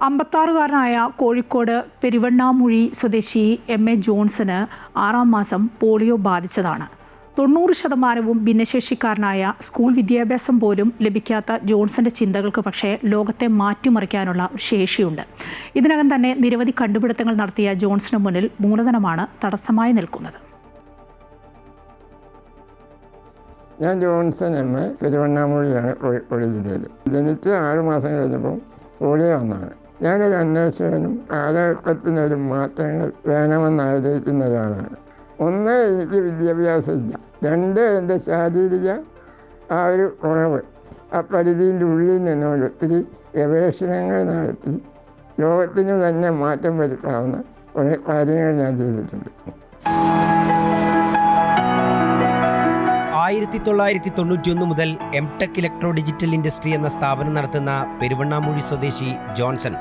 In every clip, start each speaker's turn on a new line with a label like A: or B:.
A: 56-കാരനായ കോഴിക്കോട് പെരുവണ്ണാമുഴി സ്വദേശി MA. Johnson 6-ാം മാസം polio ബാധിച്ചതാണ്. 90% ഭിന്നശേഷിക്കാരനായ school വിദ്യാഭ്യാസം പോലും ലഭിക്കാത്ത ജോൺസന്റെ ചിന്തകൾക്ക് പക്ഷേ ലോകത്തെ മാറ്റിമറിക്കാനുള്ള ശേഷിയുണ്ട്. ഇതിനകം തന്നെ നിരവധി കണ്ടുപിടുത്തങ്ങൾ നടത്തിയ ജോൺസന് മുന്നിൽ മൂലധനമാണ് തടസ്സമായി നിൽക്കുന്നത്.
B: ഞാൻ ജോൺസൺ എം എ പെരുവണ്ണാമുഴിയാണ് കോഴിക്കോട് ജില്ലയിൽ. ജനിച്ച് 6 മാസം കഴിഞ്ഞപ്പോൾ പോളിയോ വന്നതാണ്. ഞാനൊരു അന്വേഷകനും കാലഘട്ടത്തിനൊരു മാറ്റങ്ങൾ വേണമെന്ന് ആഗ്രഹിക്കുന്ന ഒരാളാണ്. ഒന്ന്, എനിക്ക് വിദ്യാഭ്യാസം ഇല്ല. 2, എൻ്റെ ശാരീരിക ആ ഒരു കുറവ്, ആ പരിധിൻ്റെ ഉള്ളിൽ നിന്നുകൊണ്ട് ഒത്തിരി ഗവേഷണങ്ങൾ നടത്തി ലോകത്തിന് തന്നെ മാറ്റം വരുത്താവുന്ന കുറേ കാര്യങ്ങൾ ഞാൻ ചെയ്തിട്ടുണ്ട്.
C: 1991 മുതൽ എംടെക് ഇലക്ട്രോ ഡിജിറ്റൽ ഇൻഡസ്ട്രി എന്ന സ്ഥാപനം നടത്തുന്ന പെരുവണ്ണാമുഴി സ്വദേശി ജോൺസൺ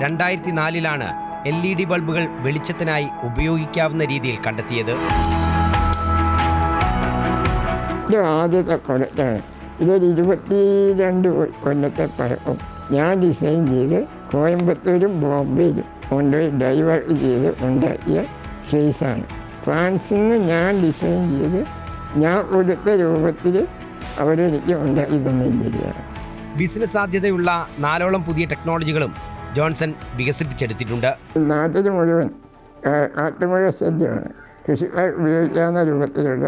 C: 2004-ലാണ് LED ബൾബുകൾ വെളിച്ചത്തിനായി ഉപയോഗിക്കാവുന്ന രീതിയിൽ കണ്ടെത്തിയത്.
B: ഇത് ആദ്യത്തെ പ്രൊഡക്റ്റാണ്. ഇതൊരു 22 കൊല്ലത്തെ പഴക്കം. ഞാൻ ഡിസൈൻ ചെയ്ത് കോയമ്പത്തൂരും ബോംബെയിലും കൊണ്ടുപോയി ഡൈവേർട്ട് ചെയ്ത് ഉണ്ടാക്കിയ ഷെയ്സാണ്. ഫ്രാൻസിൽ നിന്ന് ഞാൻ ഡിസൈൻ ചെയ്ത് ഞാൻ കൊടുത്ത രൂപത്തിൽ അവരെനിക്ക് ഉണ്ടാക്കി തന്നിരിക്കുകയാണ്.
C: ബിസിനസ് സാധ്യതയുള്ള 4ഓളം പുതിയ ടെക്നോളജികളും ജോൺസൺ വികസിപ്പിച്ചെടുത്തിട്ടുണ്ട്.
B: നാട്ടിൽ മുഴുവൻ കാട്ടുമഴ സജ്ജമാണ്. കൃഷിക്കാർ ഉപയോഗിക്കാവുന്ന രൂപത്തിലുള്ള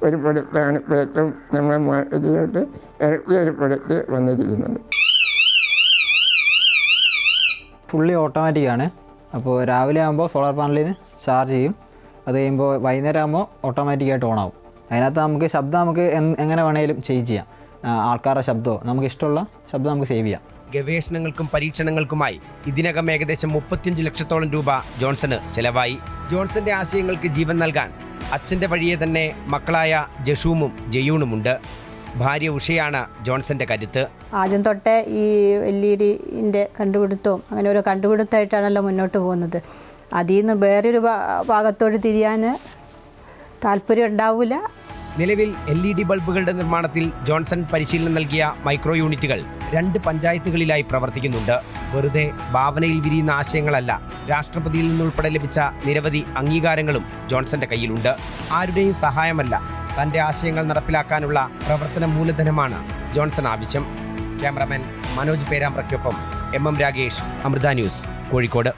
B: ഒരു പ്രൊഡക്റ്റാണ് ഇപ്പോൾ ഏറ്റവും നമ്മുടെ മാർക്കറ്റിലോട്ട് ഇറക്കിയ ഒരു പ്രൊഡക്റ്റ് വന്നിരിക്കുന്നത്.
D: ഫുള്ളി ഓട്ടോമാറ്റിക്കാണ്. അപ്പോൾ രാവിലെ ആകുമ്പോൾ സോളാർ പാനലിൽ നിന്ന് ചാർജ് ചെയ്യും. അത് കഴിയുമ്പോൾ വൈകുന്നേരം ആകുമ്പോൾ ഓട്ടോമാറ്റിക്കായിട്ട് ഓണാവും. അതിനകത്ത് നമുക്ക് ശബ്ദം നമുക്ക് എങ്ങനെ വേണമെങ്കിലും ചേഞ്ച് ചെയ്യാം. ആൾക്കാരുടെ ശബ്ദമോ നമുക്ക് ഇഷ്ടമുള്ള ശബ്ദം നമുക്ക് സേവ് ചെയ്യാം.
C: ഗവേഷണങ്ങൾക്കും പരീക്ഷണങ്ങൾക്കുമായി ഇതിനകം ഏകദേശം 35 ലക്ഷത്തോളം രൂപ ജോൺസന് ചെലവായി. ജോൺസന്റെ ആശയങ്ങൾക്ക് ജീവൻ നൽകാൻ അച്ഛൻ്റെ വഴിയെ തന്നെ മക്കളായ ജഷൂമും ജയൂണുമുണ്ട്. ഭാര്യ ഉഷയാണ് ജോൺസന്റെ കരുത്ത്.
E: ആദ്യം തൊട്ടേ ഈ LED കണ്ടുപിടുത്തവും അങ്ങനെ ഓരോ കണ്ടുപിടുത്തമായിട്ടാണല്ലോ മുന്നോട്ട് പോകുന്നത്. അതിൽ നിന്ന് വേറൊരു ഭാഗത്തോട് തിരിയാൻ താല്പര്യം ഉണ്ടാവില്ല.
C: നിലവിൽ LED ബൾബുകളുടെ നിർമ്മാണത്തിൽ ജോൺസൺ പരിശീലനം നൽകിയ മൈക്രോ യൂണിറ്റുകൾ 2 പഞ്ചായത്തുകളിലായി പ്രവർത്തിക്കുന്നുണ്ട്. വെറുതെ ഭാവനയിൽ വിരിയുന്ന ആശയങ്ങളല്ല, രാഷ്ട്രപതിയിൽ നിന്നുൾപ്പെടെ ലഭിച്ച നിരവധി അംഗീകാരങ്ങളും ജോൺസന്റെ കയ്യിലുണ്ട്. ആരുടെയും സഹായമല്ല, തന്റെ ആശയങ്ങൾ നടപ്പിലാക്കാനുള്ള പ്രവർത്തന മൂലധനമാണ് ജോൺസൺ ആവശ്യം. ക്യാമറമാൻ മനോജ് പേരാമ്പ്രയ്ക്കൊപ്പം MM രാഗേഷ്, അമൃത ന്യൂസ്, കോഴിക്കോട്.